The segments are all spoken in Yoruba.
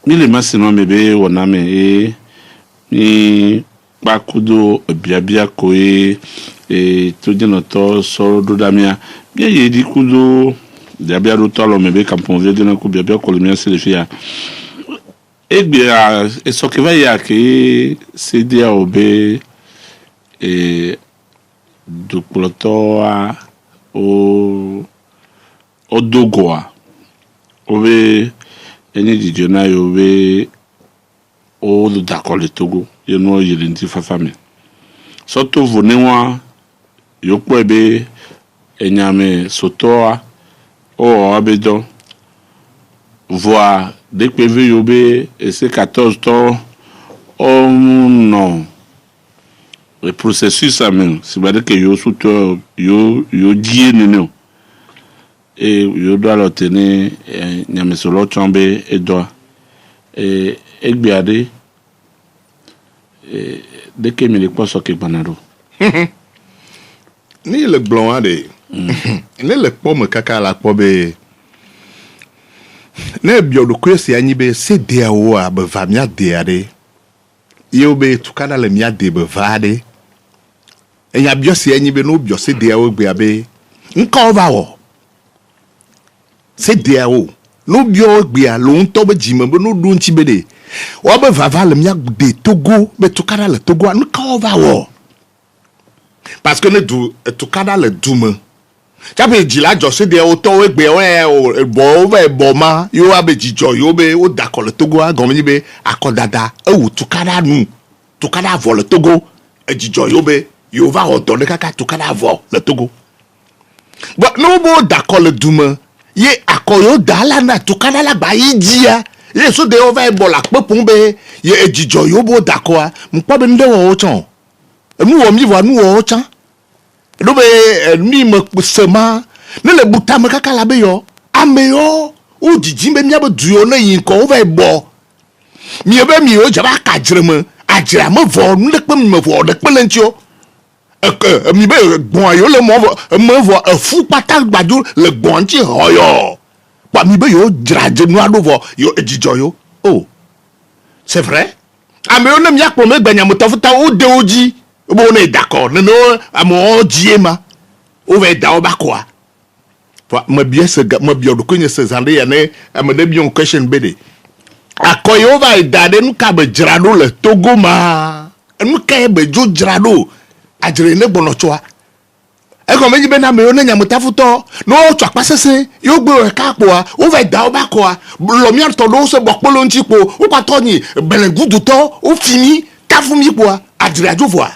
Mille masino mebe waname ni bakudo biabia koe to dino to soro do damia bien yedi kudo biabia do tolo mebe kampon vie dino ku biabia ko lemia se lefia bia esokeva ya ke sedia obe do plotoa o dogoa obe eni dijona yobe o do d'accord le Togo ye no yelenti fafame soto vonewa yokpo ebe enyame sotoa o abedo voa dekpeve yobe ese 14 ton non le processus amen si bade que yo soto yo die nene et yo doit le tenir nyame solo chambe et doit egbiade dès que me les points sont banado ni le blanc de ni le pomme kaka la pobe ne bio do kwesi anyi be se de awo a be vamia de ade yo be tukana le mia de be vade enya bio se anyi be no bio se de awo gbe abe nka over wo se de awo no bio gbe a lo nto be jime be no do nti be de wa be vava le mia de Togo be tukana le Togo nka over wo parce que ne du tukana le dume chape jila jo se de auto we gbe o bo ma yo abe jijo yo be o d'accord le Togo a gomni be akodada e wu tukana nu tukana vo le Togo e jijo yo be yo va o donner kaka tukana vo le Togo but no bo d'accord le dume ye akoyo dala na tukana la ba yijia ye so de o va e bo la popon be ye e jijo yo bo d'accord mpo be ndo o chon nous on mi voit nous au chan do be ni me sema ne le buta me kaka la be yo ameyo o jiji be mi abeduo na yin ko o ve bo mi ebe mi o jaba ka jireme ajira me vo nu le pe mi me vo de pe lentio mi be gbon yo le me vo fu pata gbadu le gbon ti hoyo pa mi be yo jira je nu ado vo yo ejijo yo oh c'est vrai ameyo na mi akpo me gbanya motofuta o de oji bon on est d'accord non à mon diema on va être dans quoi me bien ce me bien de connaître ces années ya ne me bien question bede akoyo va dade nu ka be jirado le Togo ma nu ka be jo jirado ajire ne bono choa e ko meji be na me ona nyamuta futo no cho apasese yo gbe e ka po on va être dans quoi lo mi to do se bokpolo ntipo o kwa to ni belengudu to o fini ta fumi po ajire ajo voa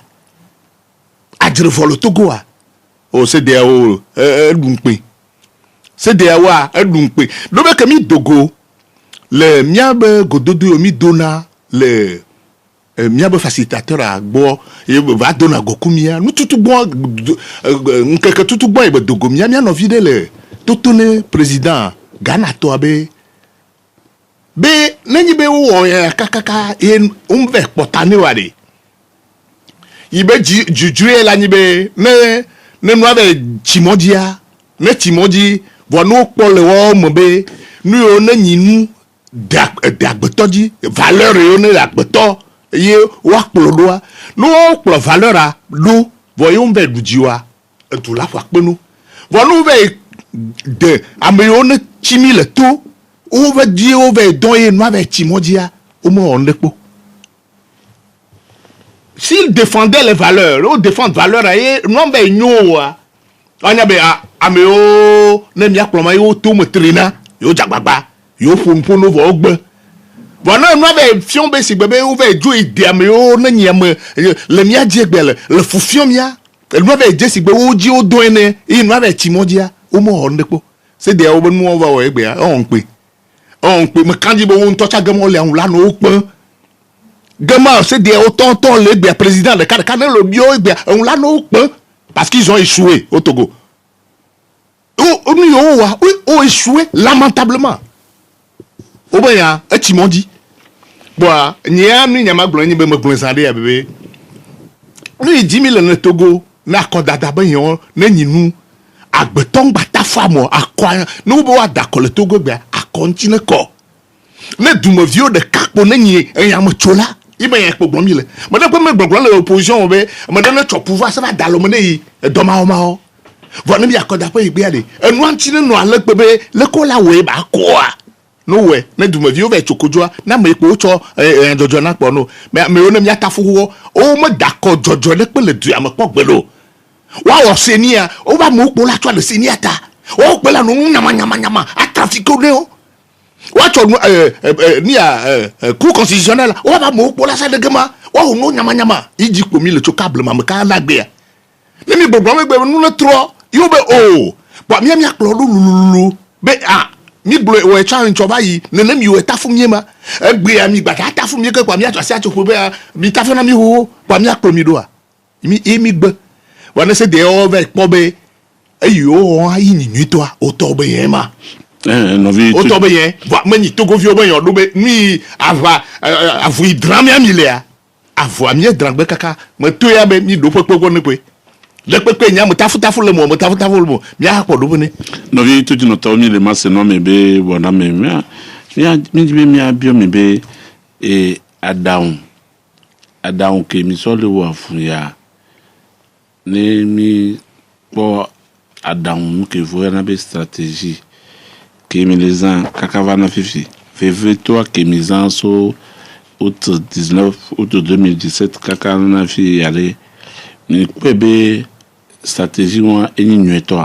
ajire vo le Togo a o se de o edunpe se de wa edunpe do be ke mi dogo le miabe gododo mi dona le miabe facilitateur a gbo e va dona gokumia nu tutu bon nkeke tutu bon e be dogo mia no vide le totone président Ghana to abe be nenyi be wo ya kakaka e umve potane wade ibe jujue la nibe ne no ave chimodia ne chimodi vo no pole wo mo be nu yo na nyinu dagbetoji valeur yo ne dagbeto ye wa plodoa no plo valeur a do vo yo mbe dujiwa etu la fa penu vo no ve de ameyo ne chimi le to o ve di o ve don ye no ave chimodia o mo on lepo. S'il défendait les valeurs, ou défendre valeurs, non ben nous, on y a ameo, nem ya ploma yo tout me trina, yo jababa, yo fumpo no vogbe. Voilà, non ben fion be si bébé ou ve jouer de ameo, ne nyame, le mia diegbel, le fufion mia, le no ve je si be ou di o doene, et no ve timodia, ou mo on depo. C'est des oben mo va we be, on pe. On pe me kandi bo on tocha gamo le on la no pe. Gama, c'est des autant le bien président de Canada le bio bien on l'a non parce qu'ils ont échoué au Togo. Ont échoué lamentablement. Au bien, et ils m'ont dit, bon, n'y a ni ma blonde ni be me blonzade bébé. Nous 10 000 le Togo, na kodada ben yon, ne ni nous agbeton bata famo akwa nous bo d'accord le Togo bien à continuer quoi. ne dumevio de kakpo ne nyi eyam chola ibe yen kpo gbom ile me de me gbom le opposition be me de ne cho pouvoir ça va dalo me yi do ma o vone mi akoda pa igbe ade enu anti ne no ale pe be le ko la we ba ko a no we ne dumevio ve chokojoa na me po cho jojo na po no me o ne mi atafu wo o me dako jojo le pe le du am po gbelo wa o senia o ba mo po la to le senia ta o pe la no nyama a trafic o ne o wa cho ni a cour constitutionnel o ba mo po la sa de gema o no nyama iji po mi le cho câble ma me ka la gbe ni mi gbogbo me gbe nu le tro yo be o ba mi aklo lulu be mi gbo we cha ncho ba yi ne mi we ta fun mi ma egbe ami gba ta fun mi ke kwa mi ato si ato be mi ta fun na mi ho kwa mi aklo mi do a mi gbe wa ne se de o ve po be eyo o ayi ni nu to a o to be yen ma no vi o to be yen wa me ni to go vi o be yen do be mi avu drame ami le a avu ami drame kaka me to ya be mi do popo ne pe le pepe nya mo tafu le mo mi a po do bone no vi to di no to mi le ma se no me be bona me mi abio me be adaun ke mi so le wa fun ya ne mi po adaun ke vo na be stratégie ke mi les ans kakavana fifi février toi ke mi ans so août 2017 kakavana fi aller ni kwebe stratégie moi eni nueto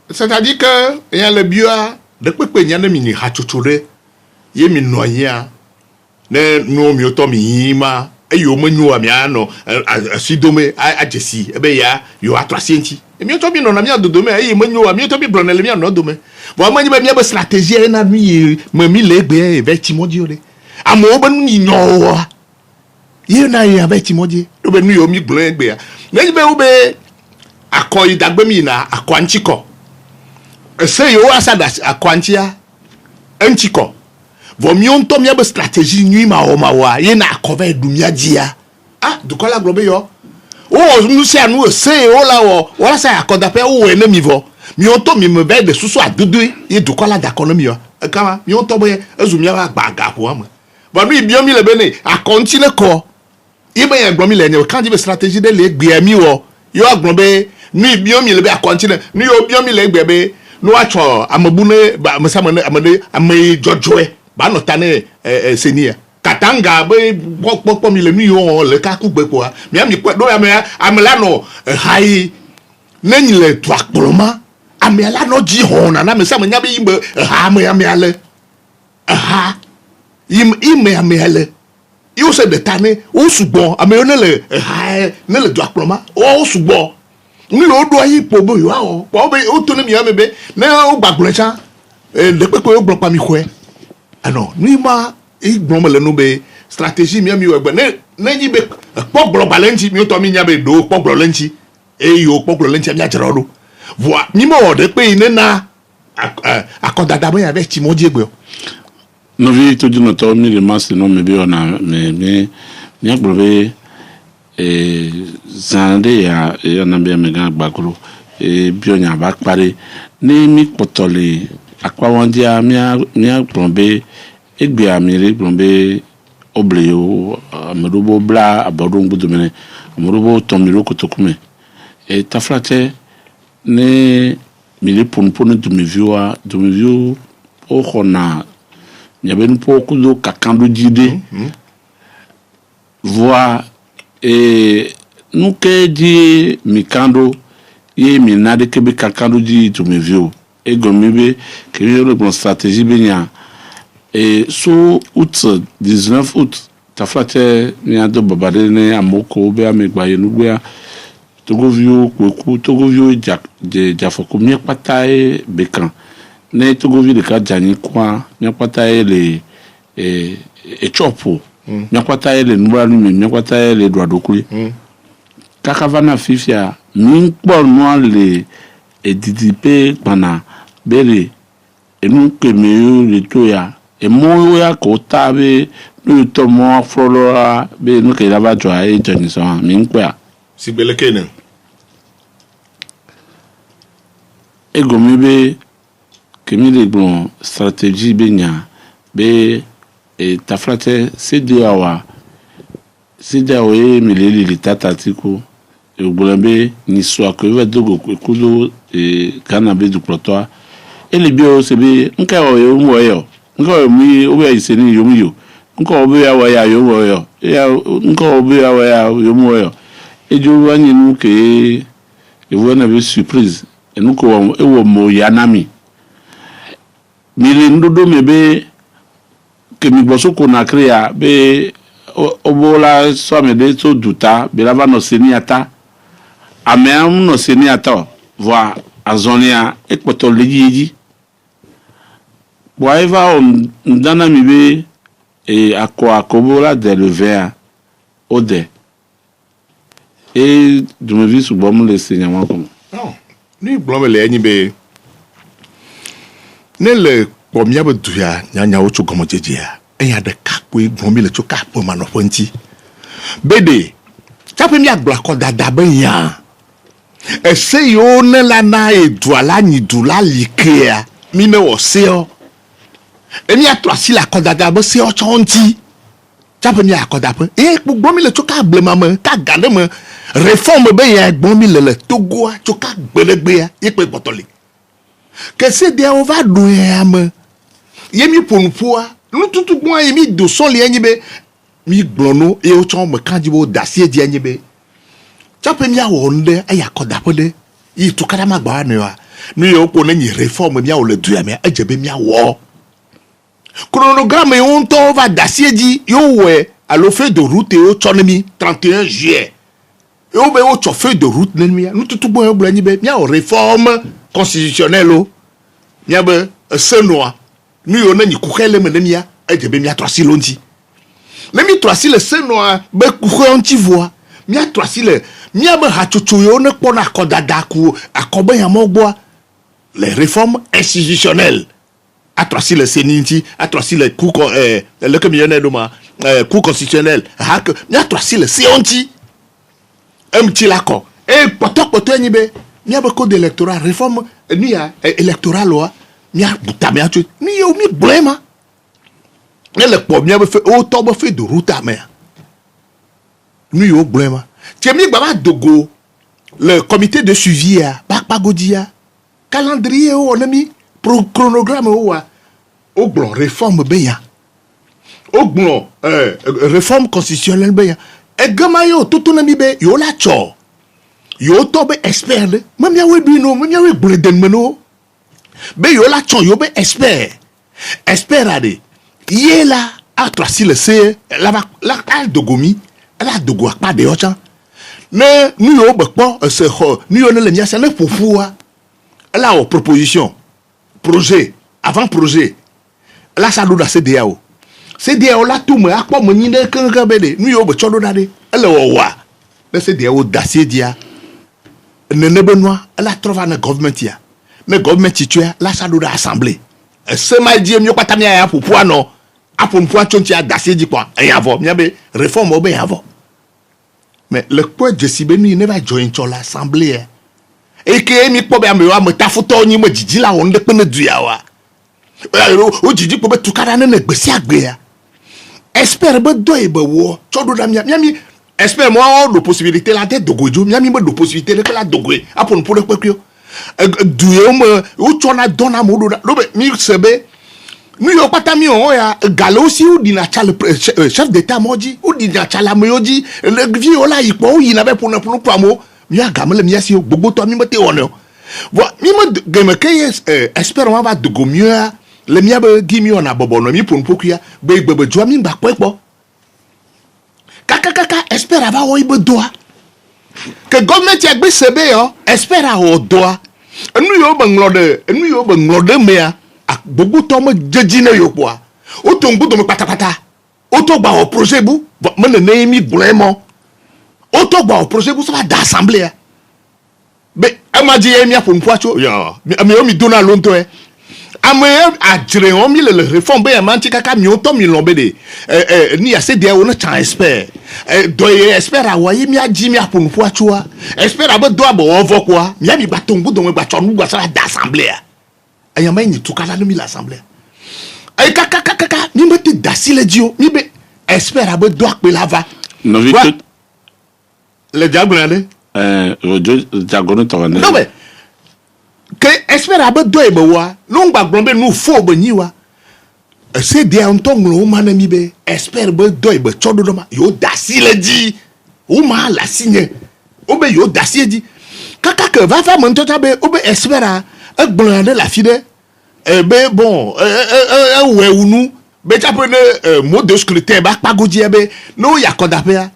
c'est-à-dire que il y a le bio de pepe nya na mi ni hachochore ye mi noya ne no mi oto mi ma eyo menyu ami ano asidome ajesi ebe ya yo atrasienti mi oto bi no na mi adodome eyi menyu ami oto bi blonel mi ano dome bo amanyi be mi be stratégie na mi mi legbe e timodi ore amo obe nu ni nyo ye na ye aba timodi do be nu yo mi gbon egbe ya meji be ube akoyi dagbe mi na akwanchiko ese yo asada akwanchia enchiko vomion to mi be stratégie nui ma o ma wa ye na akove dumia dia dukola globe yo o nu se anu ese o la wo wala sa akoda pe o ene mi vo mi on to mi me be de susu adudu ye dukola da kono mi yo kama mi on to be ezumia wa gbaga po am bo nu ibio mi le be ni akonti le ko ibe yan gbon mi le ni o kan be stratégie de le gbe mi wo yo agbon be nu ibio mi le be akonti le nu yo bio mi le gbe be no acho amabune ba mesamane amai jojoe ba no tane senia katanga be pokpo mi le mi yo le ka ku gbe po mi ami do amela no hai neni le to akpoloma amela no ji hona na mesama nya be yimbe ami ale ime ale yo se de tane o sugbon ami ne le hai ne le do akpoloma o sugbon ni lo do ayi po bo yo o po be o to ne mi amebe na o gbagbon cha de pepe o gbon pa mi ko ano ni ma igbon me le no be stratégie mi ami we gbe ne yi be po global nti mi o to mi nya be do po global nti yo po global nti mi a jero do voi ni mo de pe ni na akodada bo ya be ti mo die gbe no vi to di no to mi le mas no me be ona me agbobe zande ya na be me ga gbakuru bi onya ba pare ni mi potole akwa won dia mi agbobe egbe amire gbombe obleo amerubo bla abodo ngudumene amerubo tomiro kotokume taflate ne mili ponpone dumevio o khona nyaben po kudo kakando jide voa nuke di mikando ye minade kebe kakando di dumevio egomibe kebe le stratégie benya so août 19 août taflate ni ado babade ne amoko be amegba yenugbe togovio kweku togovio jafoko mi patae bekan ne togovio de ka jani kwa mi patae le chopo mi patae le nubra mi patae le droadokuli kakavana fifia mi po no le edidipe pana bere enu kemeu le toya e mo ya ko tabe no to mo flora be no ke laba jo ai jani so mi npa sigbele kenen ego mi be kemi le bon stratégie benya be tafrate CDAO mileli litatatiku Ogbolambe ni soit que va dogo kudo kanabe du protoa ele bio sebe nka o yo mo yo nka mi o ya iseni yo mi yo nka o be ya wa ya yo mo yo ya nka o be ya wa ya yo mo yo ejo wani nu ke e wona be surprise e nu ko e wo mo ya nami mi le ndodo mebe ke mi boso ko na krea be obola so me de so duta be lava no seniata amem no seniata voa azonia ekpoto leji boiva ndana mi be akobola de le ver ode e du me vi subom le senyama comme non ni blome le enyi be ne le pomia be duya nyanya wo chugomo jejea enya de kakpo igbomi le chukapo manofonti bede chape mi agba ko dada be yan ese yo ne la na eduala ni dula likea mi ne wo seo emi atoasi la ko dada be seo chonti chape mi akoda pe igbomi le chuka blema me ka gade me réforme be yan igbomi le Togo chuka gbelegbe ya ipe botoli que c'est des on va douer me yemi ponpoa nous tout bon yemi do son li enyibe mi glono e o chon me kanjibo dasie di enyibe chape mi awonde ayakoda pode yi to kada magba ne wa mi yo po na ni réforme mi awole douer me ejebe mi awo chronogramme e on to va dasie di yo we à le feu de route e o chonemi 31 juillet e o be o cho feu de route ne mi nous tout bon bla enyibe mi awo réforme constitutionnelle o niabe senoa nu yo na ni kukele menemia ejebe mi atrosi lonti le mi trosi le senoa be kuke onti voa mi atrosi le miabe hachocho yo ne pona kodada ku akobe ya mogbo les réformes institutionnelles atrosi le seninti atrosi le kuko le communauté de ma cour constitutionnel hak mi atrosi le seonti mti lako e poto enyibe miabe code électoral réforme ni ya électoral wa mia butamia tu ni yo mi blema le po miabe fait o to be fait de route amea ni yo blema ti mi baba dogo le comité de suivi a pagodia calendrier o onami chronogramme o wa o glon réforme beya o glon réforme constitutionnelle beya e gama yo tutunami be yo la cho yo to be expert de mamia we bino mamia we bleden meno be yo la chon yo be expert ade yé la a tracé le c la dogomi la dogo pa de ochan ne nu yo be po se ho nu yo ne le mia se ne fofua la o proposition projet avant projet la sa do da CDAO la tout me akpo mo nyi ne kan be de nu yo be chodo dade ele wo wa le CDAO da CDA ne benoit la trova na government ya mais government titua la sa do da assemblée se ma die mi kwata mi ya popo no aponpo chonti a dasie di kwa yavo mi be réforme obe yavo mais le quoi de sibenu ne va join sur l'assemblée et que mi po be am wa meta foto nyi mo jiji la won de pe na dua wa o jiji po be tukara na gbesi agbe ya espère be do e be wo chodo da mi espère moi de possibilité la tête dogojo mi me de possibilité de la dogoe aponpo de kwekyo duye me o chona dona modo do be mi sebe mi yo pata mi on ya galo aussi ou di na chale chef d'état moji ou di na chala moji le vie ola ipo o yina be pour na kwa mo mi aga me le mi asi gbogbo to mi me te wono vo mi me game ke espère on va dogo mieux le mi be gi mi on abobo no mi pour pokuya be jo mi gba pepo kaka espère va o ibe doa que government ya gbe sebe yo espère o doa enu yo be nglode mea gbogbo to mo jeji na yo po o to ngbudo me patapata o to gba o projet bu me ne mi blemo o to gba o projet bu so ba da assemblée be amaji e mi aponpo acho yo mi o mi dona lonto ame adre on mi le réforme be manti kaka mi o to mi lombe de ni ya se de o na chan expert do expert awaye mi aji mi aponpo acho expert abo do abo on vo kwa mi abi gba to ngbudo me gba cho nu gba so da assemblée ayama ni tukala no mi l'assemblée ay kaka mi me te dasi le dio mi be espère abe do akpe lava no vi le diable ale rojo jagono to ne non mais que espère abe do e be wa no ngba gbon be no fo be ni wa c'est des antonglo mana mi be espère be do e be chodo do ma yo dasi le di o ma la signe o be yo dasi di kaka que va faire mon tota be o be espère e gbon de la fide be bon we unu be chapo ne mode de scrutin ba pagoji be no yakoda pe a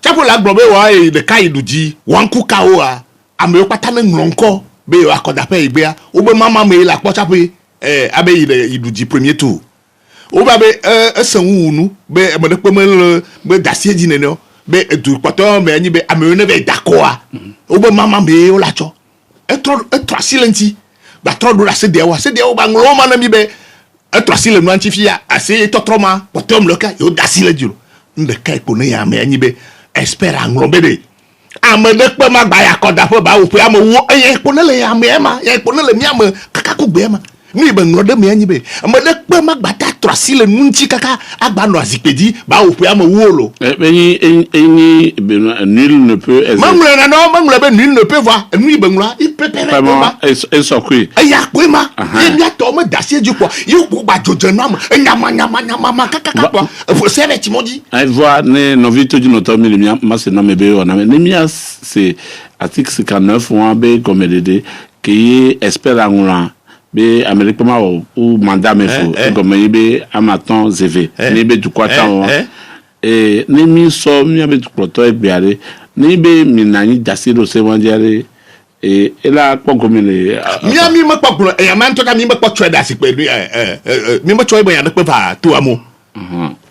chapo la gbon be wa e de kai duji wanku ka o a ame o pata ne nronko be yo akoda pe igbe a o be mama me la po chapo abe iduji premier tour o ba be esanwu unu be me de pe me be dasie di ne no be du poto me anyi be ame ne be dakoa o be mama me o la cho etro silenti ba tro do la se de o ba nglo ma na mi be etro sile no anti fia ase totroma poto me loka yo dasile diro nde kai ko ne ya me anyi be espera nglo be de ame de pe ma gba ya koda fo ba wo pe ame wo ye ko ne le ya me ma ye ko ne le mi ame kaka ku gbe ma ni be nglo de me anyi be ame de pe ma gba ta tro sile nu nti kaka agba no azipedi ba wo pe ame wo lo nul ne peut mamle na no mamle be nul ne peut voir ni be nglo il peut pas vraiment eso kui ya ko ma ye mi ato me dasie du quoi yo ko ba jojo na ma nyama kaka quoi faut c'est avec Timondi ai voir ne no vito di noto mi mi ma se no me be ona ne mi c'est article 59 ou be comme de qui espère ngula be Amérique ma ou mandat me fo comme be amaton zv ni be du quoi temps ni mi so mi be du proto e biare ni be mi nani dasie do se wandiare ela kpɔnkɔ mi le. mi me kpɔ kplɔ eyama ntɔ ka mi me kpɔ tsɔɛ da si kpe mi me tsɔɛ be ya ne kpe va to amu.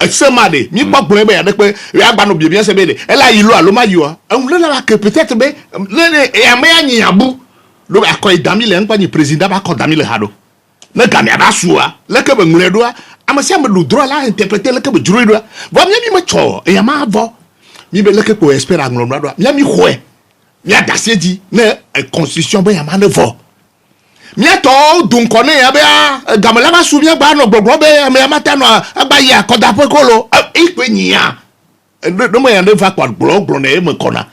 Sema de mi kpɔ kplɔ be ya ne kpe ya gba no biebie se be de ela yi lo alo ma yi wa le la que peut-être be le eyama ya nyi abu lo akɔ idami le nkpa ni président ba kɔ dami le ha do ne gami aba suwa le ke be ŋlɛ do amasi ame lu droit la interpréter le ke be juro do va mi me tsɔ eyama avɔ mi be le ke ko espère aŋlɔ do mi xɔɛ mia dasie di ne constitution be yama ne vo mia to dun kone ya be gamala ba su mia gba no gbogbo be mia mata no agba ya koda pe kolo ipe nya no mo ya ne va kwa gbogbo na e me kona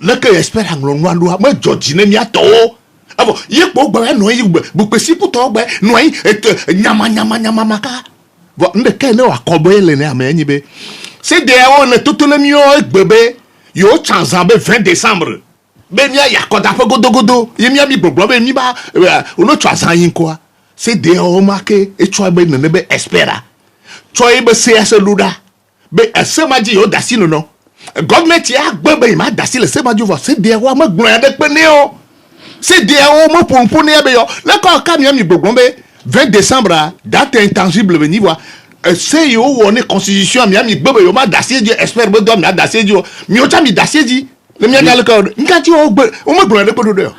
le ke espère anglo no ando ma joji ne mia to abo ye po gba no yi bu pesi puto gba no yi nyama maka vo nde ke ne wa kobo ele ne amenyi be c'est de on ne tout le mio gbebe yo chanza be 20 décembre be mia yakoda fe godogodo ye mia mi gbogbo be mi ba ono chanza yin ko c'est de o marqué e chwa be ne be espera chwa be cs luda be asemaji yo dasino no government ya gbebe ma dasile semaji vo c'est de o ma gbon ya de pe ne o c'est de o mo ponpon ne be yo le ko ka mi gbogbo be 20 décembre date intangible be ni voir c'est yo woni constitution mi gbebe yo ma dasie di espère be do mi dasie di mi o cha mi dasie di le mi ga le ko nkati o gbe o mo gbon le ko do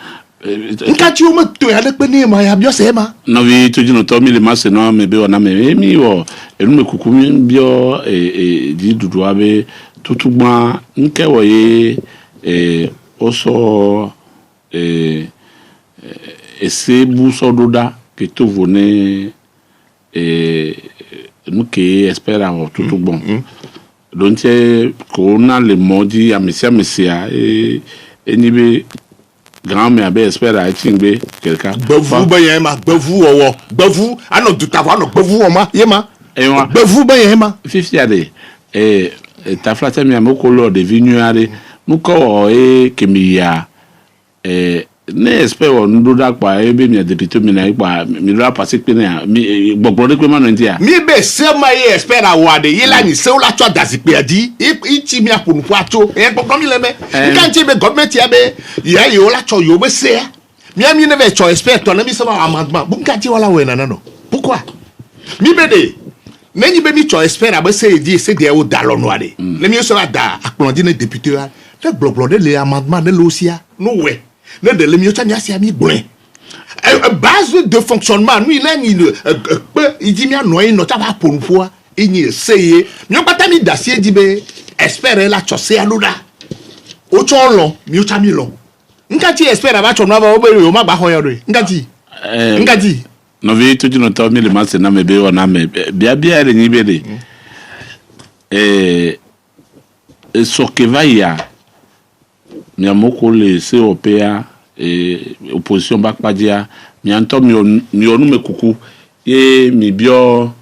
nkati o mo to ya le pe ni ma ya bio se ma no vi to jino to mi le ma se no me be ona me mi wo enu me kuku mi bio di dudu abe tutugba nke wo ye o so ese bu so doda que to vone nous qui espérons tout bon. Donc qu'on a le modi à messia et nibe grand-mère be espère à tingbe quelqu'un. Bevu ba yema, bevu owo, bevu ano dutava no bevu oma yema. Bevu ba yema. 50 ade ta flata mi amoko lo de vinuare nous ko kemiya ne espère on do da pa ebe mi député mi na ipa mi ra passer pe na mi gbogbo de pe ma no ntia mi be se ma ye espère awade ye la ni se o la twa dazipe adi iti mi aponu fu ato gbogbo mi le me kan ti be government ya be ya ye o la twa yo be se mi ami ne be twa espère to na mi se ma amendement bu kan ti wala we na no pourquoi mi be de neni be mi twa espère abe se di se de o da lo no ade le mi so la da apon di ne député a te gbogbo de le amendement de l'osia no we ne de le mieux tania si ami bon base de fonctionnement nous il a ni il dit mia noy no ta va pour une fois il ni essayer mieux pas mi dacier dit be espérer la chosé aluda o chonlo mieux ta mi lo nkati espérer ba chonwa ba obe yo ma ba ho yo re nkati no vi to jino to mi le ma se na me be ona me bia re ni be de so que vaya mi amoko le COPA opposition bakpadia mi anto mi onu me kuku ye mi bio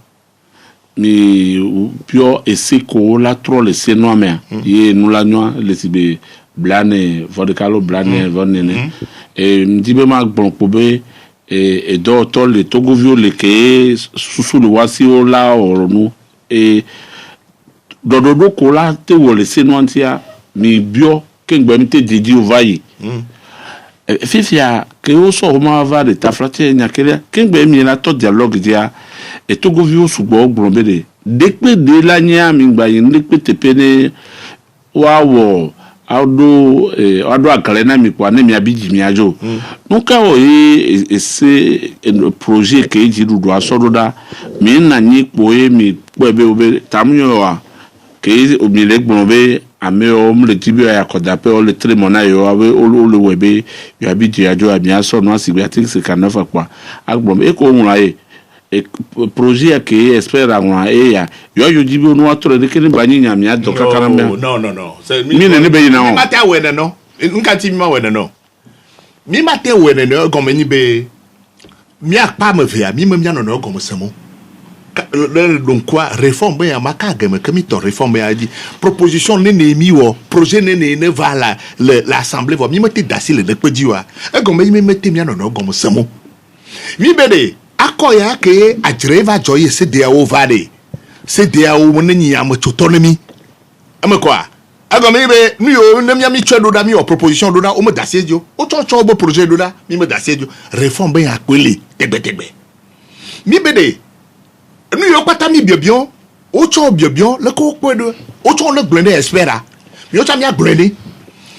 esiko la tro le seno me ye nous la noa le sibe blane vodekalo blane vonene ndibe ma gbon pobe do to le togovio le ke susu le wasi o la oronu dododo ko la te wo le seno antia mi bio kengbe mi te didi o vayi fifia que o so ma va de ta frate nyakele kengbe mi la to dialogue dia et togovio sugbo gbonbe de dekpe de la nya mi gba yin dekpe tepene wawo ado akale na mi kwa ne mi abiji mi ajo nka o ese projet ke ji dudu asododa mi na nyi po mi pebe obe tamyo wa ke o mi le gbonbe ame o mle tibi ya kodape o le tremona yo awe o le webe yo abiji ajo abi aso no asibi atik se kanafa kwa agbom e ko nwa projet que espère ngwa ya yo jibi no atore de kene banyinya mi ado kakara me no mi ne be yina mi mate awene no nka ti mi ma wene no mi mate wene no gomo ni be mi akpa ma via mi mia no gomo semo donc quoi réforme ben maka game kemi to réforme ya dit proposition ne mi wo projet ne va l'assemblée va mi mate dasile de pedi wa gomo mi mate mi no gomo semo mi bede akoya ke ajreva joye se dia o vade se dia o monni am autonomy amekwa agomebe nu yo nem yami twedo da mi o proposition do da o me dasejo o chocho bo projet do da mi me dasejo réforme ben akwele tegbe mi bede nu yo pata mi biobion o cho biobion le ko kwedo o cho le glende espera mi o cha mi aglende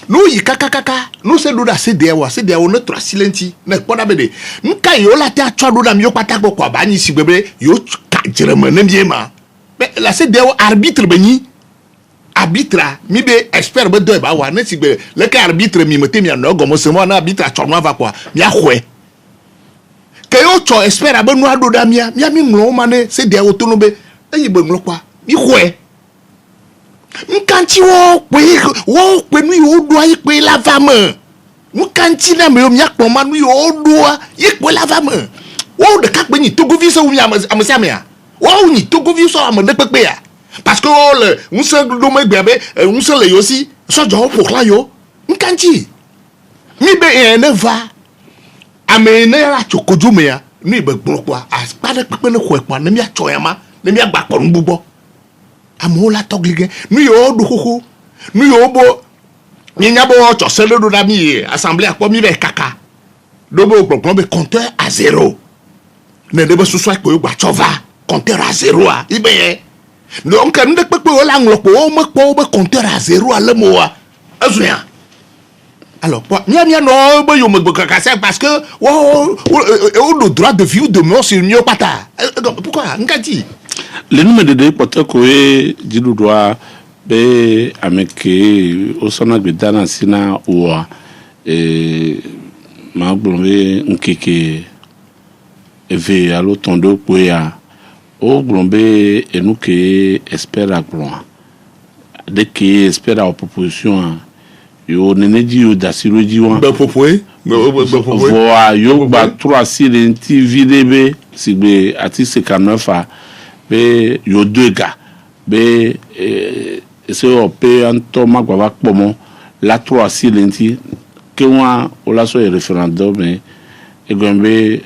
no yi kakakaka no se do da se dia o ne tra silenti na kpoda bede nka yo la ta cho do da mi yo pata ko kwa ba ni sigbebe yo ka jerema na mi ma la se dia o arbitre beni arbitre mi be expert be do ba wa na sigbe le ka arbitre mi mete mi na gomo se mo na arbitre cho no va kwa mi ahwe ke yo cho expert abe no ado da mi nglo ma ne se dia o to no be eyi be nglo kwa mi hwe nkanti wo pe nu yo do ayi pe lava mo nkanti na me o mi akpon ma nu yo do yi pe lava mo wo de ka pe ni togovi so mi amasa me a wo ni togovi so am de pepe ya parce que le un se do me gbe un se le yo si so jo pour la yo nkanti mi be ne va amene la chokoju me ya ni be gbon kwa as pa de pepe ne ko kwa ne mi acho ya ma ne mi agba ko nbubo amola toglige nu yo do koko nu yo bo ni nyabo cho sele do da mi assemblée akpo mi be kaka do bo gbon be compteur à 0 ne de be susu akpo yo gba chova compteur à 0 a ibe donc kan de pepe o la nglopo o mo po be compteur à 0 a le mo a azuya alors mi no be yo mo kaka c'est parce que o le droit de vie ou de mort sur mio pata pourquoi ngati le numéro de porteur ko jidu doa be ameke o sona gbedana sina o ma blombe nkeke eve alo tondo ko ya o blombe enuke espera blon de que espera a proposition yo neneji yo dasiroji wan be popwe voa yo ba 3 silenti videbe sigbe ati 59 be yo 2 gars be se o pe anto magwa pomo la 3 silenti que wa o la so référendum e gombe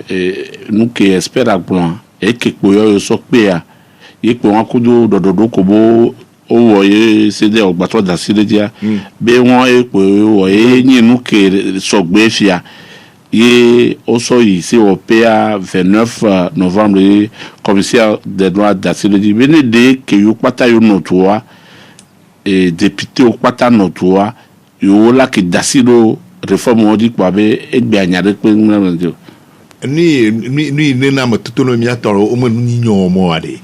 nous que espère plan e ke po yo so pe ya e pe won kudo dododo ko bo o woye se de ogba to da sile dia be won e pe woye ni nous que so gbe fia et aussi ici au PA 29 novembre commissaire des droits d'asile dit venez de que yo kwata yo notoa et député o kwata notoa yo la que d'asilo réforme on dit quoi be e gbe anyare pe ni na matutono mi atoro o mo ni nyo mo ade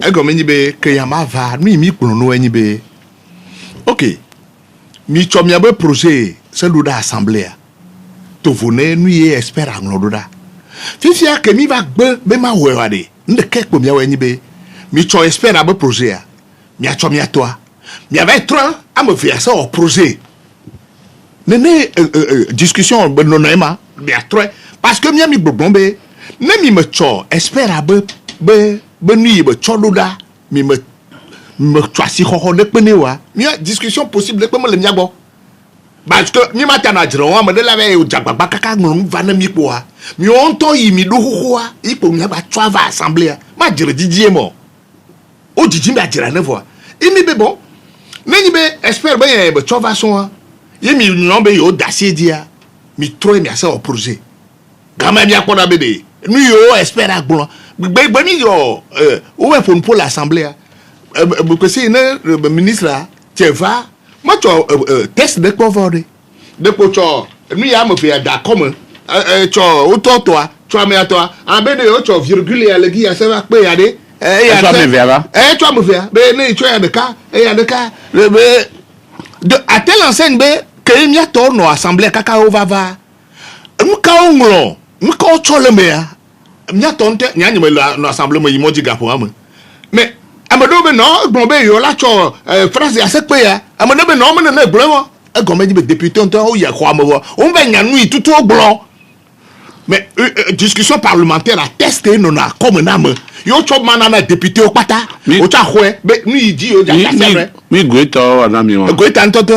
e go menyi be ke ya ma va mi kunu no enyi be OK mi chomi abe projet c'est do da assemblée to vone nu ye expert anglododa fifia que mi va be ma wewade nde kek po mi awenyi be mi cho expert abo projet a mi a cho mi atoa mi avait 3 à me faire ça au projet nene discussion non ema mi a 3 parce que mi a mi blombe ne mi me cho expert abo be nuit be cho doda mi me choisi ho de penewa mi a discussion possible de me le miago parce que mi ma tana jiro wa me de la ve o jagbagba kaka ngunu va na mi po a mi on to yi mi do ho a ipo mi ba twa va assemblée ma jiro didie mo o didi mi a jira ne vo imi be bon neni be expert be be twa va so a ye mi no be yo dasie dia mi tro mi asa o projet gama mi akona be de nu yo expert agbon gbe mi yo o we pour l'assemblée que c'est le ministre tu vas moi tu test de conforté de pocho nous y a me fait d'accord tu auto toi tu as toi en b de tu virgule et le qui a ça va payer tu as me faire ben tu as de cas et y a de cas de à tel enseigne que il y a ton assemblée cacao va nous quand nous quand tu le meilleur il y a ton il y a une assemblée mais il m'a dit gapo mais amadobe no gbon be yo la cho France ya se pe ya amadobe no mo na gbon mo e go meji be député on o ya kwa mo on va nyanu itutu ogbon mais discussion parlementaire a testé non na comme na mo yo cho mana na député o pata o cha hwe be nu yidi o ja se re mi goita o na mi wa goita ntoto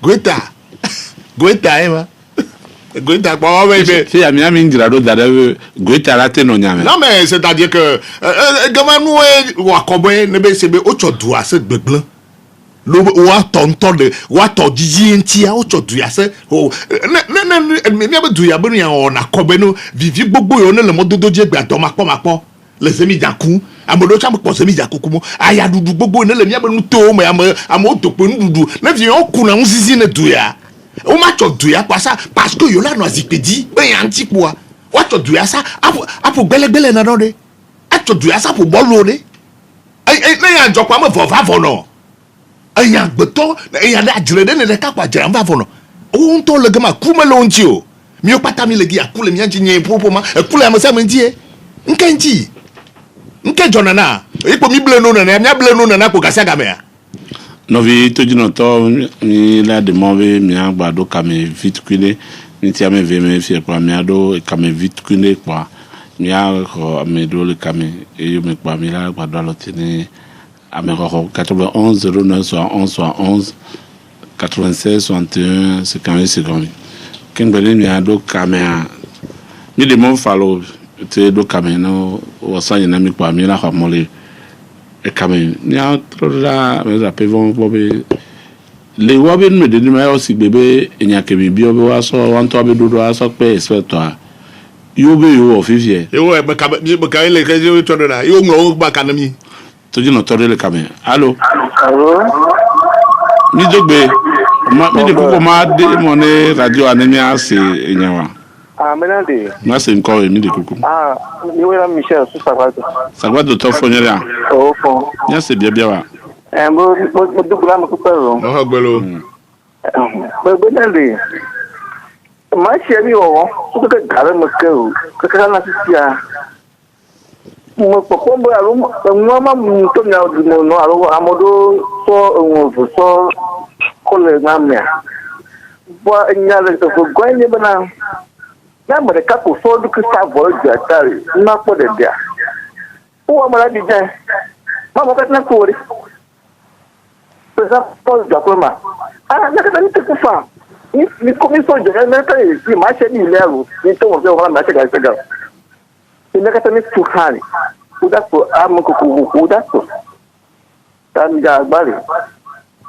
goita e ma goita ba we be si ami ami ndira do dada goita la te no nyame non mais c'est-à-dire que gama nous wa kobe ne be sebe o chodu ase gbegblon lo wa tonton de wa to jiji ntia o chodu ase o ne me be du ya benu ya ona kobe no vivi gbogbo yo ne le mododo je gba to mapo le semi jaku amodo cha mo semi jaku kumo aya dudu gbogbo ne le mi abenu to mo amo topo dudu ne vi on kuna nsisi ne du ya o ma chodu ya kwa ça parce que yo la no azipedi be yan ti po wa chodu ya ça apo gbelegbele na do de chodu ya ça po bolo de na ya jokwa mo fo no aya gbeto ya da jire de ne de ka kwa jira mfa fo no o nto le gama kuma lo nti o mi o pata mi le gi akule mi anji nyen popo ma akule am se menti nkenji nke jonana ipo mi ble no na mi ble no na ko gasa game ya no vi to jino to mi la de move mi agbado kame vite kune ni ti ame ve me fi kwa mi ado kame vite kune kwa mi a ko me do le kame e yo me kwa mi la agbado lo tini ame ko 91 09 11 96 61 50 secondes kengbe mi ado kame a mi de mon falo te do kame no wasanya na mi kwa mi la ko mole e kame ni a trola me za pe von bobe le wabe me de ma o si bebe enya ke bi obe wa so wan to be dodo aso pe expect yo be yo ofifie yo e be ka le ke yo to na yo ngo ba kan mi to jino to le kame allo mi jogbe mi de ko ma de mo ne radio anemia se enyawa menande ma se nko mi de kuku ni wera Michel su sagwado to fonyera o fo nya se bia wa mo dubula mo kupero o gbelo menande ma se mi o su ka gare mo ke o ka na sia mo pokombo aro mo ma to nya no aro amodo so kole na me bo nya le to go ni bana na mo de ka ko so du ka vo ju atari na po de dia o ma la di je ma mo ka na ko ri pesa po da ko ma na ka ni te ku fa ni commission de na ka ni ma che ni lero ni to mo se o ma che ga se ga ni ka ni tu hani o da ko am ko ko da ko tan ga bari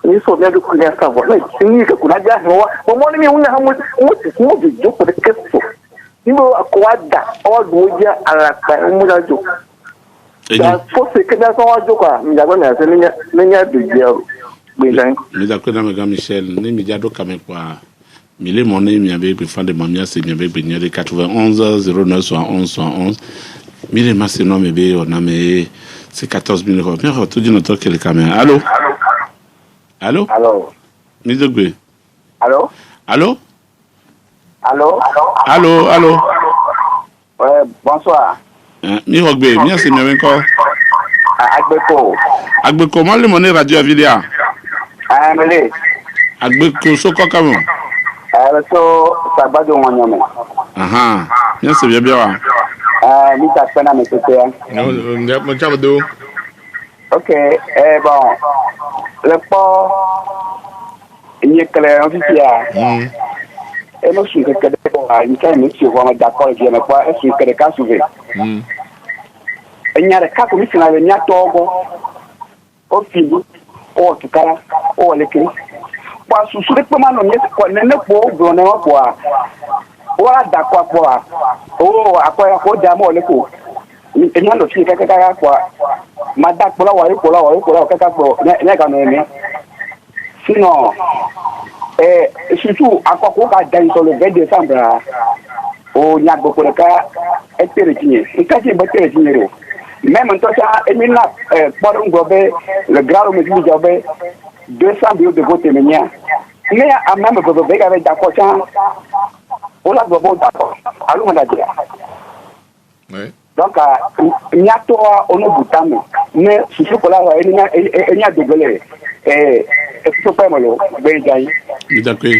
ni so me du ku ni sa vo na ni ka ku na ja ho mo ni mi una ha mo de jo ko de keso Nibo akwada oduja alaka umudajo. Ya fose kena so wajo kwa mjago na se nenya dujeo. Benjan. Mi da kwena mega Michel, ni mi jado kame kwa mile monnaie mi avait pour faire de mamia c'est mi avec benye de 91 09 11 mile masse no me be on a me c'est 14 000 euros. Mais tout dit notre quel caméra. Allô? Allô? Allô? Mi dogbe. Allô? Allô? Allô? Allô, allô. Ouais, bonsoir. Mi hogbe, mi asi mi wenko. Agbeko. Agbeko mo le mo ne radio avilia. Mele. Agbeko so kokamo. So sabado wonyome. Aha. Mi asi bia wa. Mi ta pena me tete. No, mo chabdo. OK, bon. Le po ni clair officiel. Et nous sommes que une fois monsieur vraiment d'accord je ne pas est-ce que le cas soulevé. Il y a des cas comme si on avait mis à Togo au fil au tukara au lekri. Kwa susu le pema no nyese kwa nene ko brone kwa. Wa d'accord kwa. Oh akwa ko jamo le ko. Ni enya no fi kaka kwa. Madak pola wa kaka ko ne ga no me. Sinon surtout encore qu'on a dans sur le 20 décembre au Niagboko le cas est terrifié. Et quand il est terrifié, même en tout cas, Emina, Pardon Gobé, le grand monsieur Gobé, 200 billes de vote ménia. Mais à même Gobé avec d'accord, on a Gobo d'accord. Allons, on a dit. Donc, il y a toi, on a boutame. Mais surtout que là, il y a de belé. D'accord.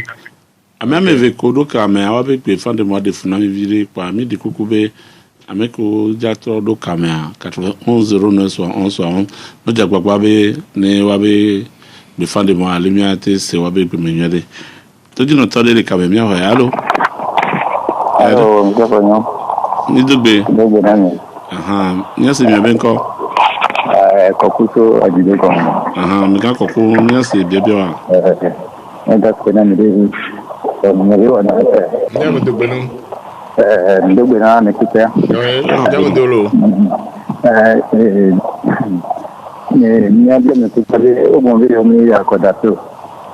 Amame ve kodo ka me awabe pe fan de moi de funa mi vire kwa mi de kukube ameko jato do kamera 910911 no jagwa be ne wabe be fan de moi alimiate se wabe pe menyade to dino tole le kamera mi wa allo Allo ni dogbe nani aha ni ase mi abenko kokuso ajide ko mi ka koku ni ase bebe wa nda ko na mi mi wa na Ne mo dogbe no. ndogbe na me kipe Ne mo dolo. Ni abia me kipe o mo bi o mi akoda to.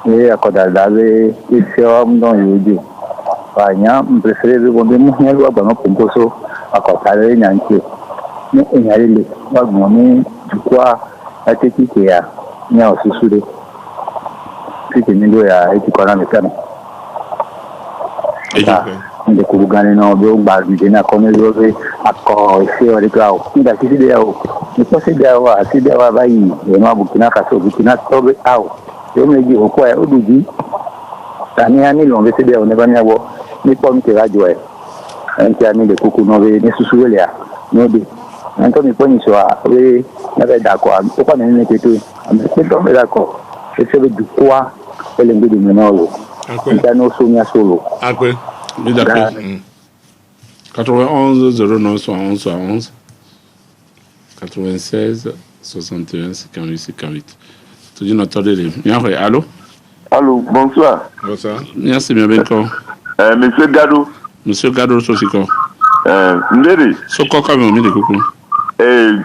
E akoda dawe ife o mdo yoje. Fa nya mprefere bi bo bi mu nya lo agba no komposo akota le nya nche. Ni enyare le wa gbo ni kwa ateki ke ya nya osusure. Tiki nigo ya etikona mekano. Nde kurugani no be o gba gide na ko melo be akọ ise ore gba o nda kisi de o ni ko se de wa si de wa bayi e no Burkina Faso Burkina to be aw e meji o ko e oduji tani ani lo be se de o ne ba ni awo ni ko mi te radio e enti ani de kuku no be ni susuwele a no de ento mi poni so a we na be da ko o ko ni ni teto am se to be da ko e se be du kwa ele ngudi mi no lo enta no so nya solo Akwe. d'accord 91 09 11 96 61 58 58 to dino tole le mi wa allo Allô, bonsoir. Bonsoir. ni ase mi abenko Monsieur Gado, Sosiko Nderi, soko kame mi de kuku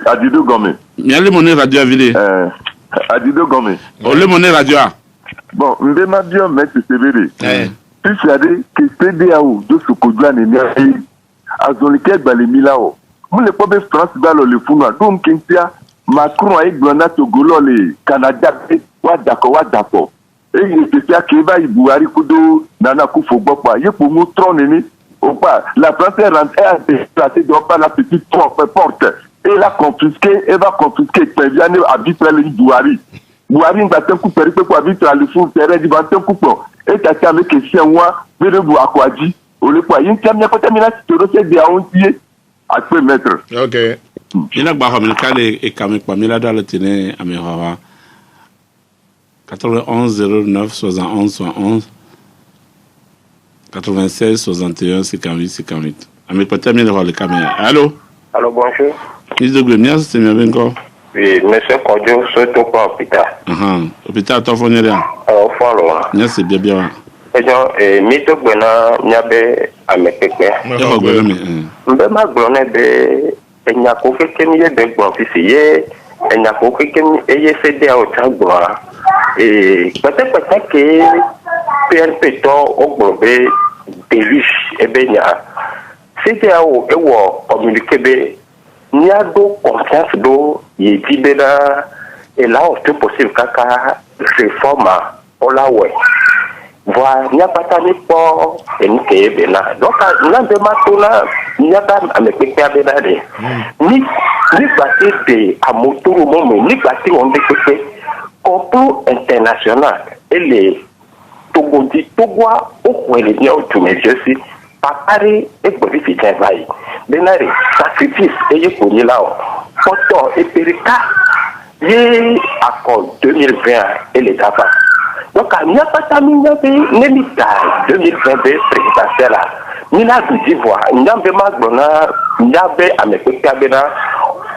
Adido Gome. mi ale mo ne radio avile Adido Gome. o le mo ne radio a Bon, Ndema bien mettre sévéré. Puis c'est que CDAO de ce qu'on ne n'est azolike gbalemilao. Mo le pobe France balo le funwa. Donc Kintia Macron a igblona Togolo le Canada wa d'accord. Et il était à Keba Ibuari Kudo Nana Kufo-Bokwa. Il pour nous trôner. La France est rentrée à déplacer donc par la petite porte. Et elle a confisqué, elle va confisquer Péviane à Vitrel Ibuari. Buari va te couper pour habiter le fond, terrain du banc coupon. Et tu as avec les chiens, moi, mais le bois quoi dit. Au le poids, il y a un côté de c'est des hontiers à peu mettre. Ok. il a gba mi kale e kame kwa mi la dale tene amehawa 91 09 71 71 96 61 58 58 ame pata mi le caméra allô Allô, bonjour. ni de gwe c'est mi abenko Oui, monsieur Kodjo, surtout pas hôpital. hôpital to foneria Alors, follow. ni c'est bien Mito Gwena, Nyabe, Amepepe. e ho gbe mi Mbema Glone be, Enyako Keken ye de Gwafisi, Enyako Keken ye fede a Otagwa. Peut-être que PNP to Ogbobe, Deluche, Ebenya. C'était à ewo communiquer be, Niado confiance do, Yedibena, et là, c'est possible kaka réforme, Olawe. Voilà, il n'y a pas de temps pour donc, nous avons nyata amekpekpe abenade ni gbàtí de amotoro mọmọ ni gbàtí wọn de pépé complot international ele togodi togoa okwele ni otumejesi papare egbori fitin bayi benare sacrifice eye koni la o photo eperika ye accord 2020 ele daba donc a nyapata minyabe nemita 2020 présidentielle ni la Côte d'Ivoire nyambe magbona nyabe amekpekpe abena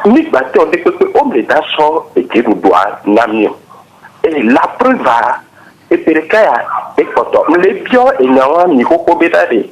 ni gbàtí on de pépé o me da so ekerudoa namio et la preuve et perikaya et photo le bio et nyawa mi koko bedade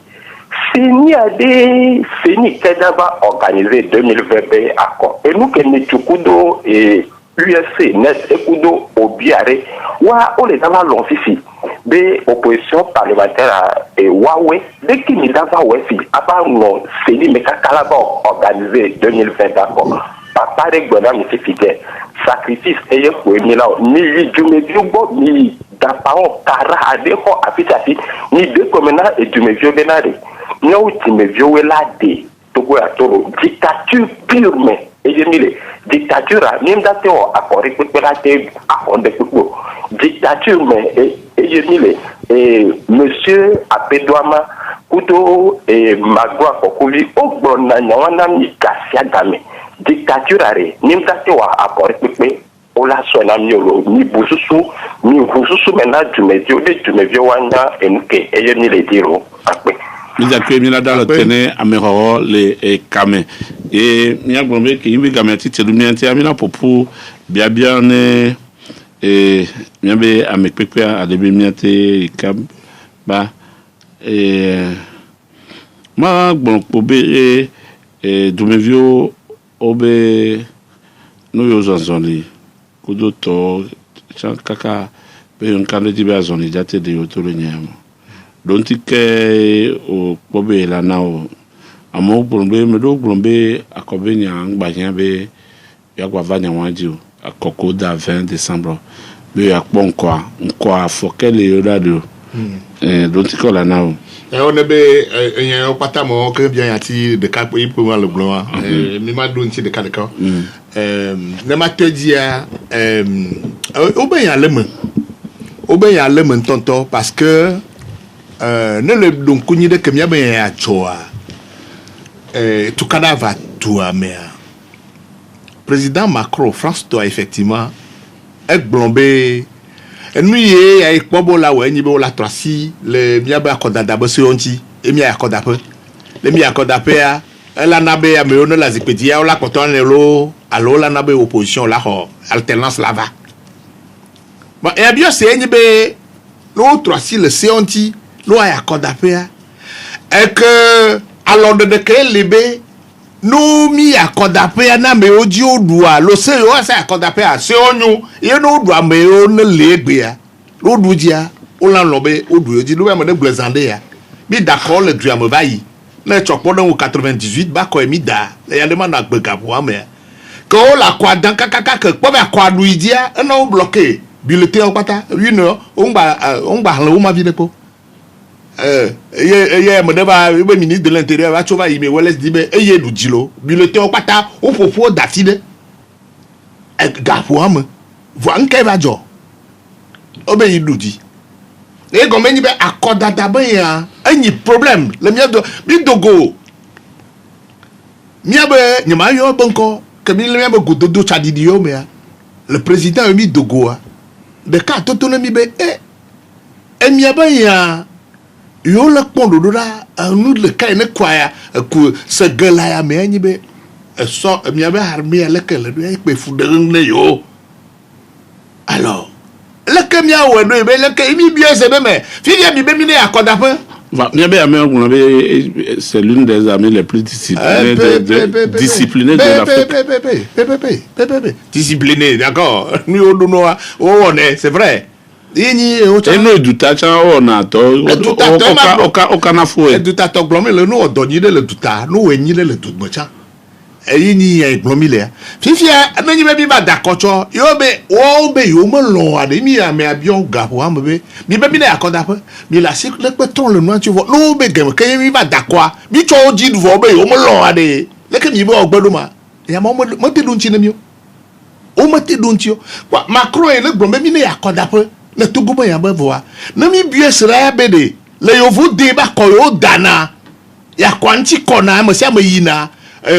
Fini a des fini Kedava organisé 2020 accord et nous que nous tukudo et USC net et kudo obiare wa o les dava lonfifi be opposition parlementaire et Huawei dès qu'il n'y dava wefi aba no fini mekakalaba organisé 2020 accord papa de gbona mi fifite sacrifice eye ko emi la ni jume biugo ni da paon kara ade ko afitati ni de komena e jume bio benade ni o ti me bio we la de togo ya toro dictature pure mais eye mile dictature ni ndate o akori pepe la te akonde pepe dictature mais eye mile monsieur Apedouama kudo magwa kokuli ogbona nyawana mi kasia game dictature are nimdate wa akori pepe ola sona miolo ni bususu mena jumedio de jumevio wanya enuke eye ni le diro akpe Misa kwe mina dalo tene amehoro le kame e miya gbombe ke yimbe game ti telumia amina popu bia ne miabe amekpekpe adebe miate ikam ba ma gbompo be jumevio obe no yo zanzoni kudo to kaka be yon kande be azoni jate de yotoro nyamo don tike o bobe la nao amo blombe me do blombe akobe nya ngbajan be ya gwa vanya wanju akoko da 20 décembre be ya kponko nko afokele yodado don tike la nao on ebe enye o pata mo ke bien ati de ka pe pour le blanc mi ma do nti de ka ne ma te dia o ben ya leme tonto parce que ne le donc kuni de kemia ben ya choa tout kana va tout mais président Macron France doit effectivement être blombé nous y a ikpobo la we nyibe la trasi le miabe akodada bo se onti e mi akodape le mi akodape a la nabe ya me ono la zipeti ya la koton lo alo la nabe opposition la ho alternance la va ba e bio se nyibe lo trasi le se onti lo ya akodape a e que alors de que lebe no mi akodape a na me oji odua lo se yo se akodape a se onyu ye no odua me o ne legbe ya lo dudia o la lobe odu oji lo me de glezande ya bi d'accord le du am bayi le chokpo don 98 ba ko mi da le ya de ma na gbega bo am ya ko la kwa dan kakaka ke po be kwa du idia e no bloqué bulletin o pata you know on gba le o ma vi de po me de ba be ministre de l'intérieur va chova ime wele di be eye du dilo bulletin o pata o fofo datide e gapo am vo anke ba jo obe yidudi e go meni be akodada ba ya any problem le mi do bi dogo mi abe nyama yo bonko ke mi le mi gododo chadidi yo me le président mi dogo de ka autonomie be mi aba ya yo le pondo la nous le ka ne kwaya ku se gela ya me anyi be so mi aba harmi le ke le do e pe fu de ne yo alors le que mi a ouais no be le que mi bien c'est même fille mi be mi ne akoda pe va mi be amé on be c'est l'une des armées les plus disciplinées disciplinées de l'Afrique discipliné d'accord mi o do no on est c'est vrai yini o cha no duta cha on ato o kana fo duta to glome le no odonyi le duta no wenyi le tutbo cha eyi ni e gbon mi le fifia ananyi be bi ba dakocho yo be yo mo lo ade mi ya me abio ga ho am be mi be bi na akoda pe mi la si le pe ton le no ti vo no be gem ke mi ba dakwa bi cho ji du vo be yo mo lo ade le ke mi be ogbodo ma ya mo te dun chi na mi o mo te dun chi o kwa macron e le gbon be mi na akoda pe le togo mo ya be vo na mi bi esra be de le yo vo de ba ko yo dana ya kwanti kona mo sia mo yina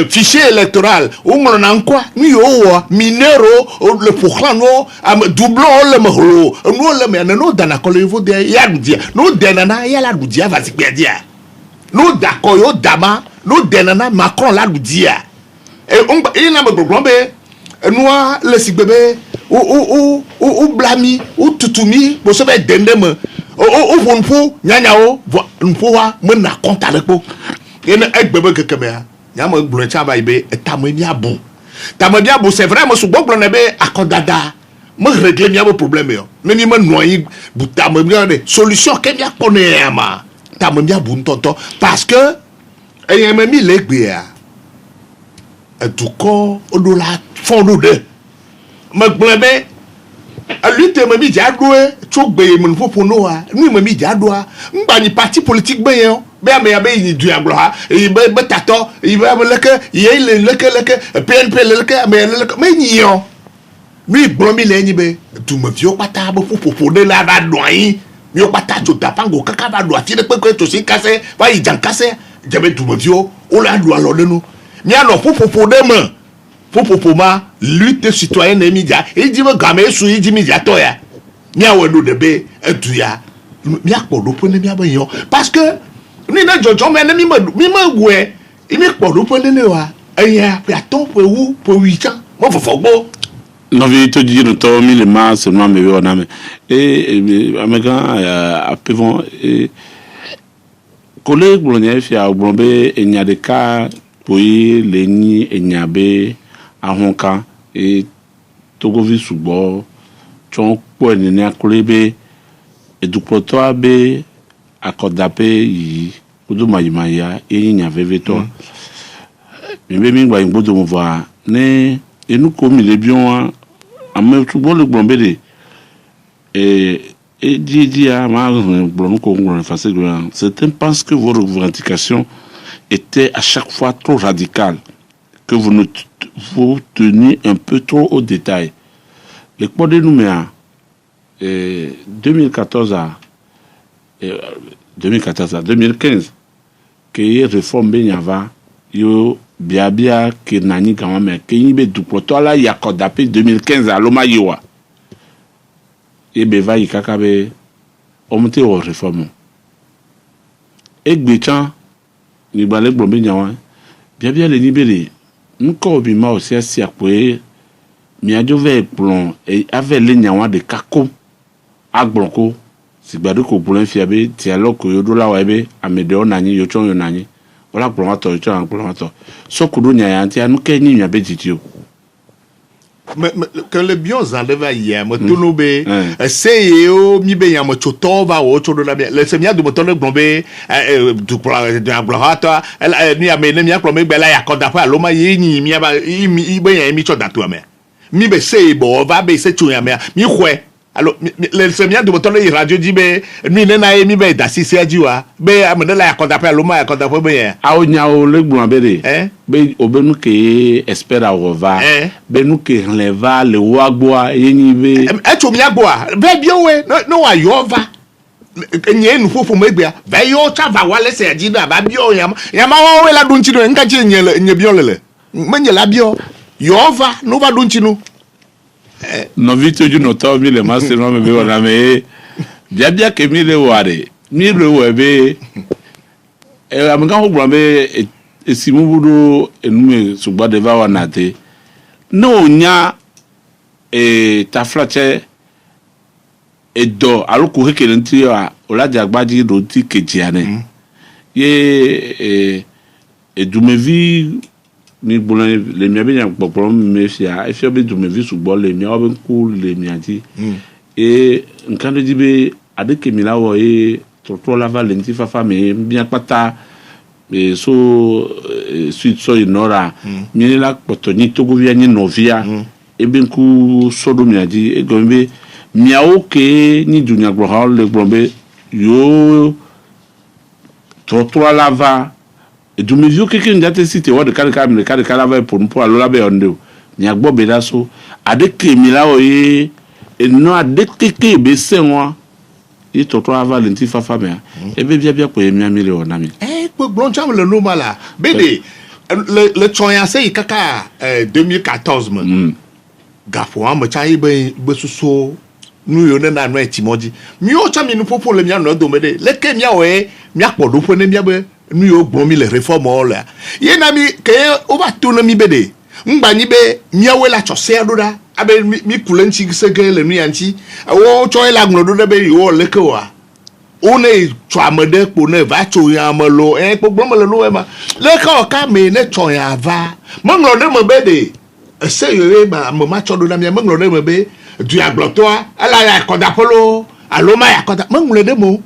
fichier électoral on en quoi ni o minero le proclamo am doublon le mahlo no le mais no dana ko le vo de ya dia no dana na ya la dia va se dia no d'accord yo dama no dana na Macron la dia et on ina be glombe noa le sigbebe o blami o tutumi bo se be dendem o vonfo nyanya o nfo wa me na konta le po ina egbebe kekeme ya nyama gblo chaba ibe tamania bon c'est vrai mo so gblo na be akodada mo régler mi abo problème yo ne mi ma noyi buta mo bi de solution ke mi akone ma tamania bon tonton parce que eyen me mi legbe ya etuko odola fondo de mo gblo be alute me mi jadwe chogbe mo fofo no wa ni me mi jadwa ngba ni parti politique be yo be ame abe ni du aglo ha e be tato e be leke ye leke PNP leke ame leke me ni yo mi gbro mi le ni be tu me fi o pata bo fofo de la ba do yin mi o pata to tapango kaka ba do ati de pe to si kase ba yi jan kase je be tu me fi o la do alo de nu mi ano fofo de mo fofo ma lutte citoyenne media e di me game su e di media to ya mi awo do de be etu ya mi apodo po ne mi abayo parce que ni na jojo me na mi ma we mi podo po ne wa eya pe aton po wu po 8 ans mo fofogbo non vi to di no to mi le ma seulement me we na me et amega apevon et collègue blonye fi a blombe enya de ka poyi le ni enya be ahonka et togovi subo chon po ni akolebe edupoto abe akodape yi kudu mayimaya enya veveto mbe mi gba ngbodo mo va ne enu ko mi le bion ame tubo le gbombe de et dit à ma certains pensent que vos revendications étaient à chaque fois trop radicales, que vous teniez un peu trop au détail. Le point de Nouméa 2014 à 2015 que y réforme benyava yo biabia que nani quand même que y be du proto là y a codapé 2015 à Loma Yoa et beva y kakabe omonte o réforme et gbetan ni balé blombe nyawa biabia le libéré nko bi ma aussi asi apoe mi ajo ve plon et avec le nyawa de kako agbonko sigbadu ko bulen fiabe ti alo ko yodo la wabe amede onani yo chon yo nani wala plomato yo chon plomato so kudu nya ya nti anu ke nyi nya be titio que le bion zandeva hier mo tonobe c'est yo mi be yam choto va o chodo la le semia du motono gbombe du pla de aglohato ni amene mi aklome gbe la yakoda fa lo ma yinyi mi aba mi be yan mi choda to me mi be sei bo va be se chunya me mi hwe alors le semia du motono radio di be mi ne na mi be da sisi ajiwa be amene la yakoda fa lo ma yakoda fa be yan a o nya o le gbombe de be obenu ke espera ova be nu ke leva le wagboa yinyi be echo mi agboa be biowe no wa yova enye nu fofo megbia be yo chava wale se ajida ba bio yama wa we la dunchi no nka che nye bio lele menye la bio yova no va dunchi no no vito ju no to mi le master no me be wona me bia ke mi le ware mi le webe amga ho gbambe esimubudo enume sugba de va wanate no nya taflache edo aluko hekele nti a olaje agbaji do ti kejiane ye edumevi ni bolan le mi be yan poporo me fia e fia be edumevi sugbo le mi oben ku le mi ati nkan de be adeke mi lawo toto lava lenti fafa me bien pata et so suite so inora mi la potoni togo via ni novia e ben ku sodo mi adi e gombe mi aoke ni dunya gro le gombe yo trottoir lava et du mesure que quelqu'un d'ate cité wa de kalka lava pour alola be ondo ni agbo be da so adeke mi la oye et non adeke be senwa et trottoir valenti fafa me e be bia ko emi amile ona mi ko bloncham le normal là bede le choya sei kaka 2014 me gafo am chai be suso nu yo na no etimoji mi o chami nu popo le mi no do mede le ke mi awe mi apodo fo ne mi abe nu yo gbon mi le reform ola ye na mi ke o ba to na mi bede ngba ni be mi awe la chose do da abe mi kulenchi sege le nu yanchi wo choi la gno do be yo le ke wa one twamede po ne va cho ya malo gbogbo mo le lo e ma le ka me ne cho ya va mo nglo de mo bede se yo ba mo ma cho do na mi mo nglo de mo be du agloto ala ya koda polo aloma ya koda mo nglo de mo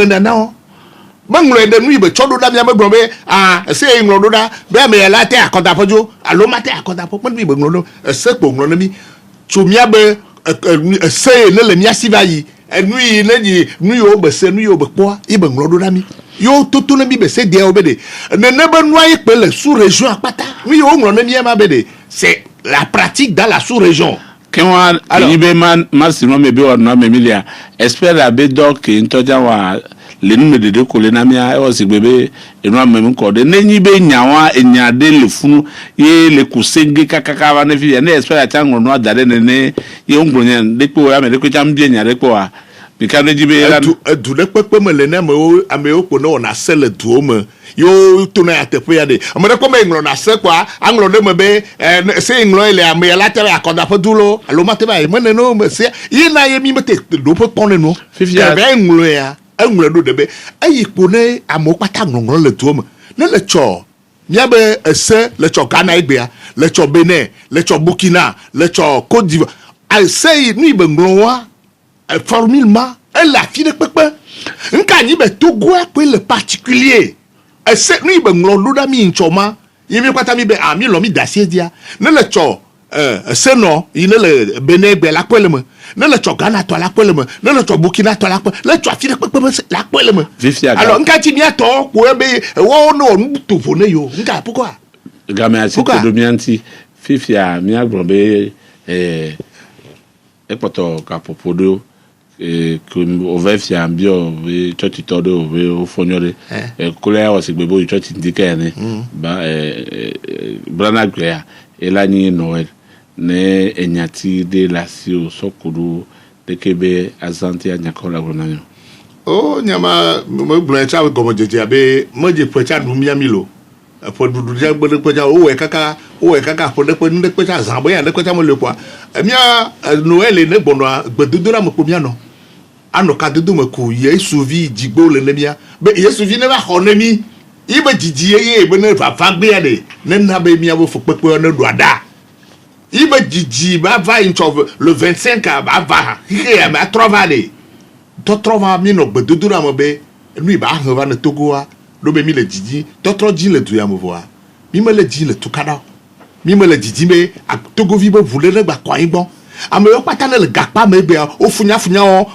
na na mo nglo de nu ibe cho do na mi mo gbo be se nglo do da be me la te akoda pojo aloma te akoda po mo bi nglo do se po nglo na mi cho mi abe se ne le mi asiva yi enui nenyi nui obese nui obekpo ibe nglodo dami yo toto na bi be se dia obede ne be noy pe le sous région apata nui o nglo na mi ma bede c'est la pratique dans la sous région kenwa ibe man masino mebe o na memilia espère abe doc ntoja wa le nume de ko le na mi a o si bebe enu amem ko de nenyi be nyawa enyade le funu ye le kusenge kakaka wa ne fi ne espère ta nglo no adare ne ye ngronye de ko ya me de ko cham bi enyare ko a bikane jibe la du de pepe me le na me o ko no na sele du o me yo to na atepo ya de amade ko me nglo na se kwa anglo de me be se nglo ile ame la tere akoda po dulo alo mate ba me no me se ye na ye mi mate do po ton no ya be nglo ya nglo do de be ayi ko ne amopata nglo le du o me ne le cho mia be ese le cho Ghana igbe le cho Benin le cho Burkina le cho Côte d'Ivoire I say ni be nglo wa formellement elle la fille de pepe nka ni be Togo pe le particulier ese ni be nglo do da mi nchoma yemi kwata mi be ami lo mi dasie dia ne le cho ese no yi ne le Benin be la pele me ne le cho Ghana to la pele me ne le cho Burkina to la pele le cho fille de pepe la pele me alors nka ti mi ato ko be wo no to fo ne yo nka pourquoi game a sito domianti fifia mi agbobe poto kapopodo que o va faire un bio church todo o fonyore kule o sigbebo church ndike ne ba brana grea elani noel ne enyati de la sio sokudu de kebe azanti anyakola gonanyo o nyama mo blancha go mojeje abe moje precha nu miamilo po dudu ja gbede pecha o e kaka po de pe nde pecha zambo ya de pecha mo le kwa mia noel ne bono gbedudu na mo po mia no anoka dudu me ku yesu vi jigbo le nemia be yesu vi ne ba honemi ibe jijie ye be ne fa gbe ya de ne na be mia bo fo pepe ne do ada ibe jiji ba va in le 25 ba va ya ma trova de to trova mi no gbedudu na mo be lui ba han va ne Togo a do be mi le jiji to tro ji le du ya mo voa mi me le ji le tukada mi me le jiji be Togo vi be vule ne gba kwa yin bon ame yo patana le gakpa me be o funya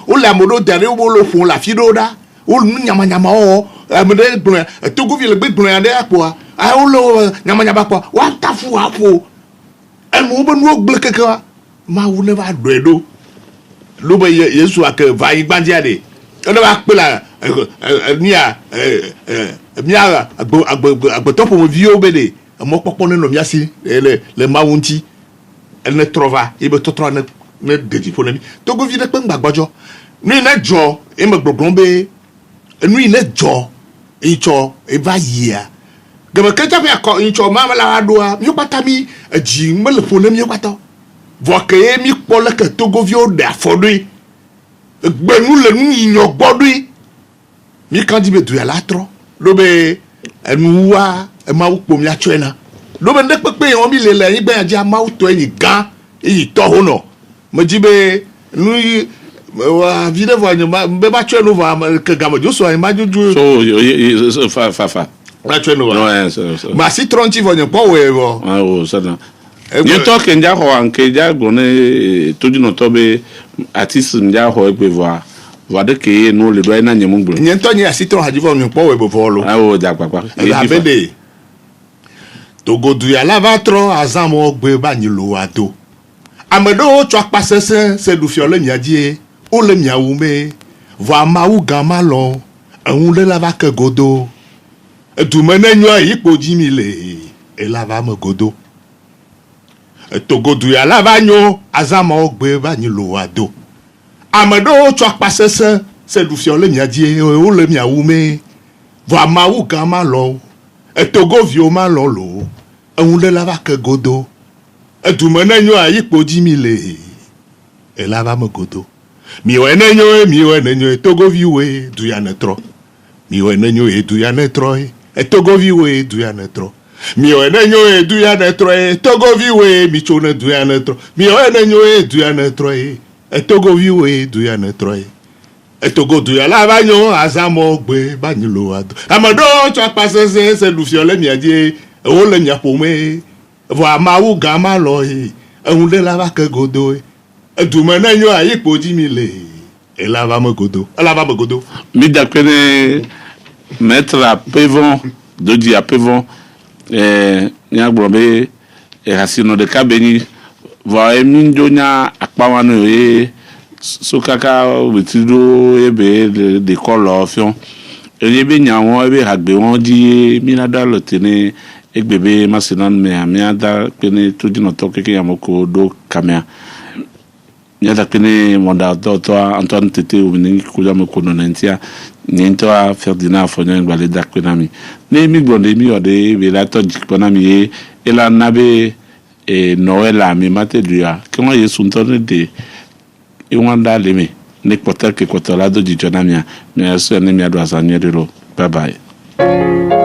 o le amodo dare o lo fun la fido da o nyama o amede blon Togo vi le gbe blon ade apo a o lo nyama po wa tafu apo e mo be nu ogle keke ma wu ne ba do lo be Yesu ak va yin gbanje ade o ne ba pe la mia agbotopo mo vi o be de mo popo ne no mia si le mawunti elle ne trova ibe totro ne deji ponemi Togo vi de pe gbagbojo ni ne jo e me gbogbo be ni ne jo icho e va yia gbe ke ta ko icho ma la adoa mi pata mi ji me le ponemi yo pata vo ke mi po le ke Togo vi o da fodui gbe nu le nu yin gbodui mi kan di be du ya latro lo be enu wa e ma wo po mi achoena lo be ndek pepe won bi le yin gbe aja ma to yin gan yi to ho no mo ji be nu wa vide voanyo be ba twe no va ke gamo so ai ma juju so fa ba twe no no ma citron ti voanyo po we bo ah o ça non ni to ke nja ho anke ja gone toju no to be artiste nja ho e pe voir de ke no le do na nyemu gbo ni to ni citron ha ji voanyo po we bo volo ah o ja papa e bede togodu ya lavatron azamo gbe ba ni lo ado amedo tso apasese se du fiole miadie o le miawume va mawu gama lo ehun le lava ke godo edumene nyo ipo jimi le e lava me godo togodu ya lavanyo azamo gbe ba ni lo ado amedo tso apasese se du fiole miadie o le miawume va mawu gama lo etogo vioma lo lo ehun le lava ke godo edumene nyo ayipo jimi le e lava me godo mi wenenyo togo viwe du ya netro mi wenenyo du ya netro e togo viwe du ya netro mi wenenyo du ya netro e togo viwe mi chone du ya netro mi wenenyo du ya netro e togo viwe du ya netro e togo du ya lava nyo azamo gbe banilo ado amado cho pasese se du fiole mi adie o le nyapome voa mawu gama lo ehun le lava ke godo edumene nyo ayipo jimi le e lava me godo mi da kene mettre à Pevon de di à Pevon nya gbobe hasino de kabeni voa eminjo nya akpawanu so kaka wetido ebe de color fion ebe nya won ebe hagbe won di minada lotene egbebe masinan me amia da kene tudino to keke yamoko do kamea nya da kene monda to Antoine Tete ou ni kuja me kono nentia nyento a Ferdinand Fonyo ngale da kwenami ne mi gbonde mi ode be la to jikponami e la nabe e Noël a mi mate dia kemo yesu ntone de e wanda leme ne kwata ke kwata la do jijonamia me aso ne mi ado asanyerelo bye bye